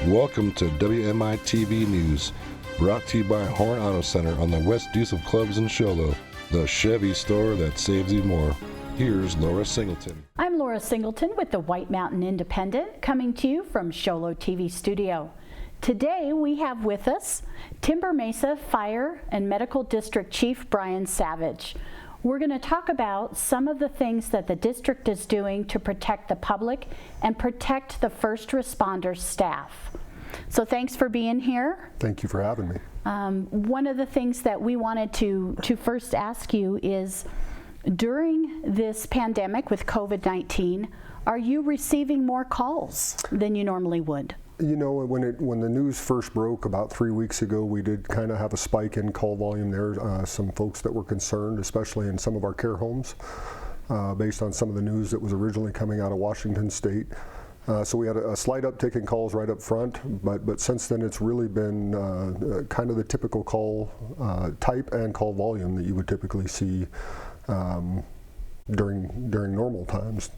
Welcome to WMITV News, brought to you by Horn Auto Center on the West Deuce of Clubs in Show Low, the Chevy store that saves you more. Here's Laura Singleton. I'm Laura Singleton with the White Mountain Independent, coming to you from Show Low TV studio. Today we have with us Timber Mesa Fire and Medical District Chief Brian Savage. We're going to talk about some of the things that the district is doing to protect the public and protect the first responders staff. So thanks for being here. Thank you for having me. One of the things that we wanted to first ask you is, during this pandemic with COVID-19, are you receiving more calls than you normally would? You know, when the news first broke about 3 weeks ago, we did kind of have a spike in call volume there. Some folks that were concerned, especially in some of our care homes, based on some of the news that was originally coming out of Washington State. So we had a slight uptick in calls right up front, but since then it's really been kind of the typical call type and call volume that you would typically see during normal times.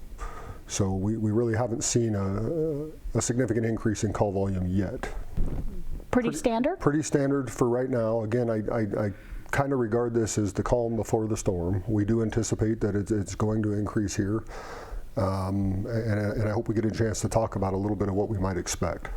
So we really haven't seen a significant increase in call volume yet. Pretty standard? Pretty standard for right now. Again, I kind of regard this as the calm before the storm. We do anticipate that it's going to increase here. And I hope we get a chance to talk about a little bit of what we might expect.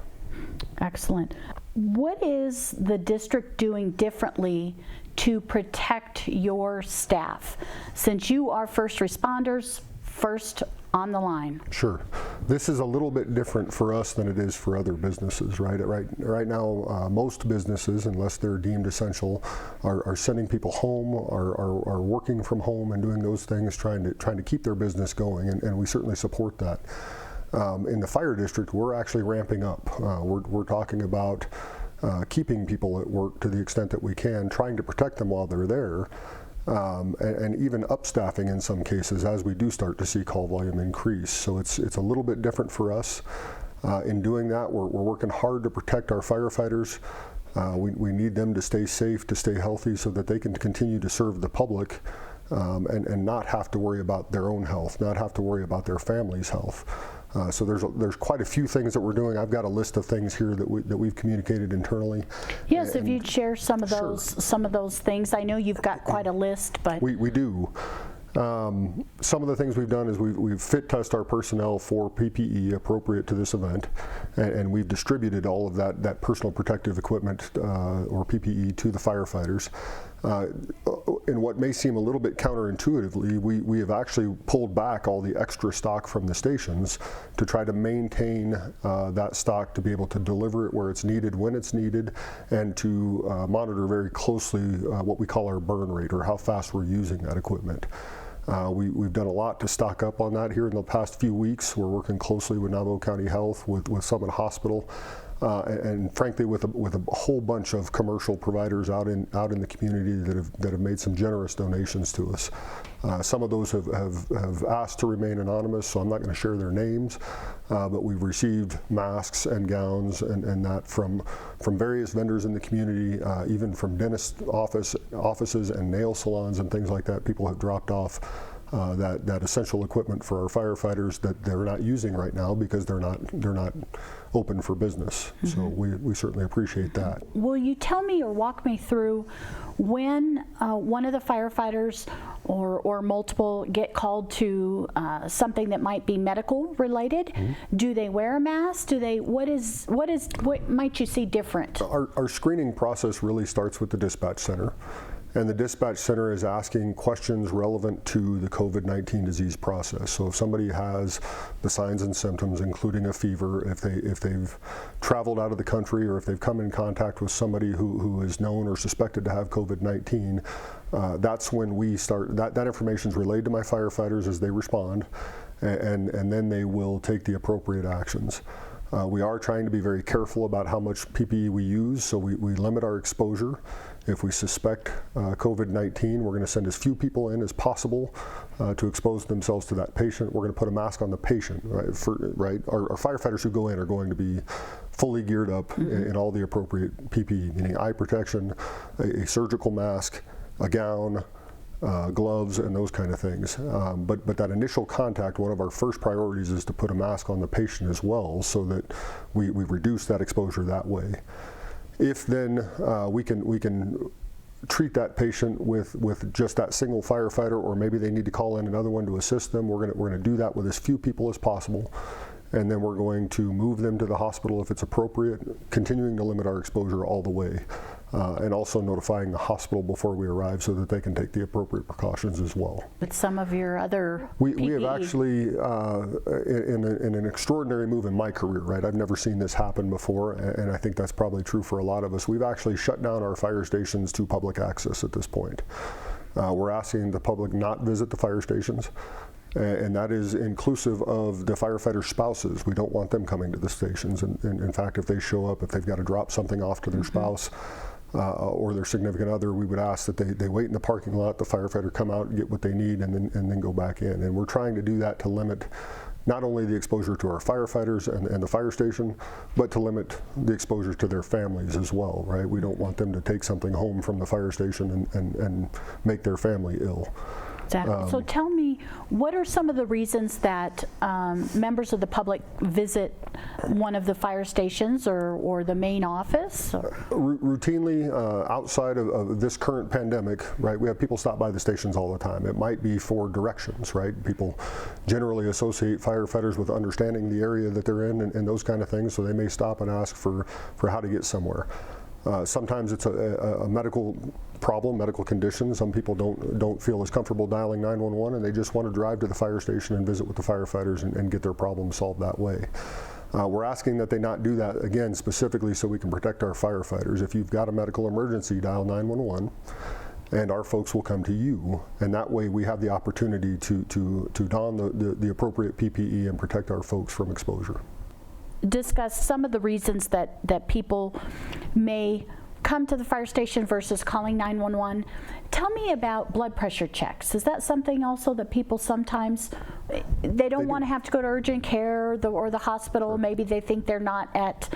Excellent. What is the district doing differently to protect your staff, since you are first responders, first on the line? Sure. This is a little bit different for us than it is for other businesses, right? Right now, most businesses, unless they're deemed essential, are sending people home, are working from home and doing those things, trying to keep their business going, and we certainly support that. In the fire district, we're actually ramping up. We're talking about keeping people at work to the extent that we can, trying to protect them while they're there. And even upstaffing in some cases as we do start to see call volume increase. So it's a little bit different for us. In doing that, we're working hard to protect our firefighters. We need them to stay safe, to stay healthy, so that they can continue to serve the public and not have to worry about their own health, not have to worry about their family's health. So there's quite a few things that we're doing. I've got a list of things here that we've communicated internally. Yes, if you'd share some of those, sure. Some of those things. I know you've got quite a list, but we do. Some of the things we've done is we've fit test our personnel for PPE appropriate to this event, and we've distributed all of that personal protective equipment or PPE to the firefighters. In what may seem a little bit counterintuitively, we have actually pulled back all the extra stock from the stations to try to maintain that stock, to be able to deliver it where it's needed, when it's needed, and to monitor very closely what we call our burn rate, or how fast we're using that equipment. We've done a lot to stock up on that here in the past few weeks. We're working closely with Navajo County Health, with Summit Hospital, and frankly with a whole bunch of commercial providers out in the community that have made some generous donations to us. Some of those have asked to remain anonymous, so I'm not going to share their names, but we've received masks and gowns and that from various vendors in the community, even from dentist offices and nail salons and things like that. People have dropped off that essential equipment for our firefighters that they're not using right now because they're not open for business. Mm-hmm. So we certainly appreciate that. Will you tell me or walk me through when one of the firefighters or multiple get called to something that might be medical related? Mm-hmm. Do they wear a mask? What might you see different? Our screening process really starts with the dispatch center. And the dispatch center is asking questions relevant to the COVID-19 disease process. So if somebody has the signs and symptoms, including a fever, if they've traveled out of the country, or if they've come in contact with somebody who is known or suspected to have COVID-19, that's when we start. That information is relayed to my firefighters as they respond, and then they will take the appropriate actions. We are trying to be very careful about how much PPE we use, so we limit our exposure. If we suspect COVID-19, we're going to send as few people in as possible to expose themselves to that patient. We're going to put a mask on the patient, right? Our firefighters who go in are going to be fully geared up mm-hmm. in all the appropriate PPE, meaning eye protection, a surgical mask, a gown, gloves, and those kind of things. But that initial contact, one of our first priorities is to put a mask on the patient as well, so that we reduce that exposure that way. If then we can treat that patient with just that single firefighter, or maybe they need to call in another one to assist them, we're gonna do that with as few people as possible. And then we're going to move them to the hospital if it's appropriate, continuing to limit our exposure all the way, and also notifying the hospital before we arrive so that they can take the appropriate precautions as well. With some of your other We PPE. have actually, in an extraordinary move in my career, right? I've never seen this happen before, and I think that's probably true for a lot of us. We've actually shut down our fire stations to public access at this point. We're asking the public not visit the fire stations. And that is inclusive of the firefighter spouses. We don't want them coming to the stations. And in fact, if they show up, if they've got to drop something off to their spouse or their significant other, we would ask that they wait in the parking lot, the firefighter come out and get what they need, and then go back in. And we're trying to do that to limit not only the exposure to our firefighters and the fire station, but to limit the exposure to their families as well, right? We don't want them to take something home from the fire station and make their family ill. Exactly. So tell me, what are some of the reasons that members of the public visit one of the fire stations or the main office? Routinely, outside of this current pandemic, right, we have people stop by the stations all the time. It might be for directions, right? People generally associate firefighters with understanding the area that they're in and those kind of things, so they may stop and ask for how to get somewhere. Sometimes it's a medical problem, medical condition. Some people don't feel as comfortable dialing 911, and they just want to drive to the fire station and visit with the firefighters and get their problem solved that way. We're asking that they not do that, again, specifically so we can protect our firefighters. If you've got a medical emergency, dial 911, and our folks will come to you, and that way we have the opportunity to don the appropriate PPE and protect our folks from exposure. Discuss some of the reasons that people may come to the fire station versus calling 911. Tell me about blood pressure checks. Is that something also that people sometimes, they don't want to have to go to urgent care or the hospital? Sure. Maybe they think they're not at,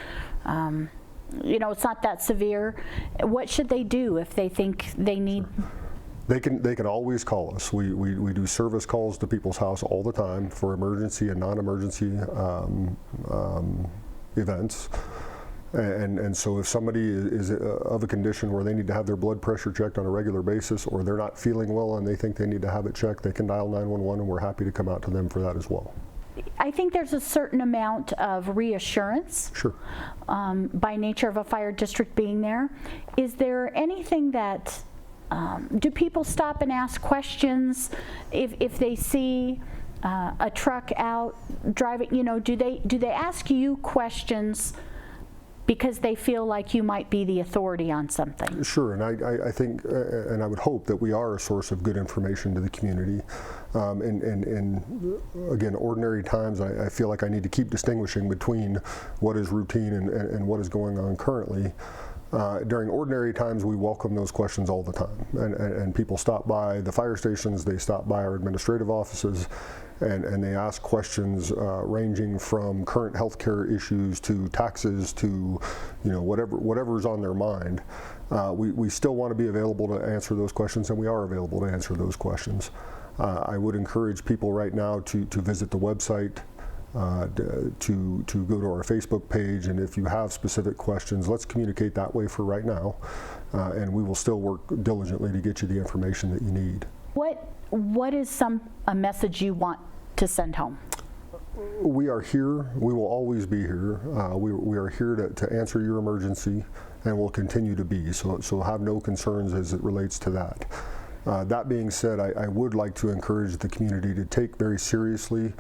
it's not that severe. What should they do if they think they need? They can always call us. We do service calls to people's house all the time for emergency and non-emergency events. And so if somebody is of a condition where they need to have their blood pressure checked on a regular basis, or they're not feeling well and they think they need to have it checked, they can dial 911, and we're happy to come out to them for that as well. I think there's a certain amount of reassurance. Sure. By nature of a fire district being there. Is there anything that do people stop and ask questions if they see a truck out driving? Do they ask you questions because they feel like you might be the authority on something? Sure, and I think, and I would hope that we are a source of good information to the community. And again, ordinary times, I feel like I need to keep distinguishing between what is routine and what is going on currently. During ordinary times, we welcome those questions all the time, and people stop by the fire stations, they stop by our administrative offices, and they ask questions ranging from current healthcare issues to taxes to whatever's on their mind. We still want to be available to answer those questions, and we are available to answer those questions. I would encourage people right now to visit the website, to go to our Facebook page, and if you have specific questions, let's communicate that way for right now, and we will still work diligently to get you the information that you need. What is a message you want to send home? We are here. We will always be here. We are here to answer your emergency, and will continue to be. So have no concerns as it relates to that. That being said, I would like to encourage the community to take very seriously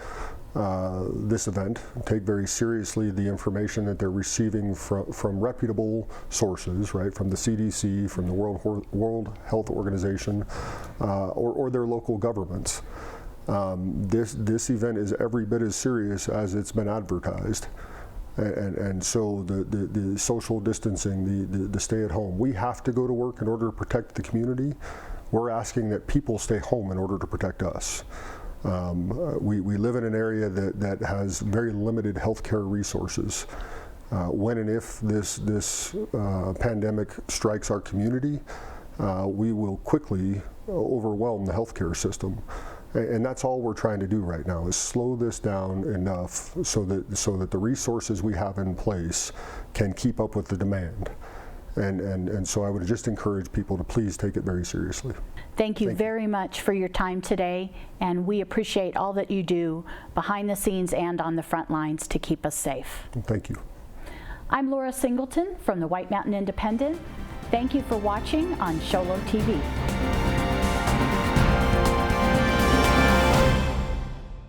this event, take very seriously the information that they're receiving from reputable sources, right, from the CDC, from the World Health Organization, or their local governments. This event is every bit as serious as it's been advertised. And so the social distancing, the stay at home, we have to go to work in order to protect the community. We're asking that people stay home in order to protect us. We live in an area that has very limited healthcare resources. When and if this pandemic strikes our community, we will quickly overwhelm the healthcare system. And that's all we're trying to do right now, is slow this down enough so that the resources we have in place can keep up with the demand. And so I would just encourage people to please take it very seriously. Thank you very much for your time today, and we appreciate all that you do behind the scenes and on the front lines to keep us safe. Thank you. I'm Laura Singleton from the White Mountain Independent. Thank you for watching on Sholo TV.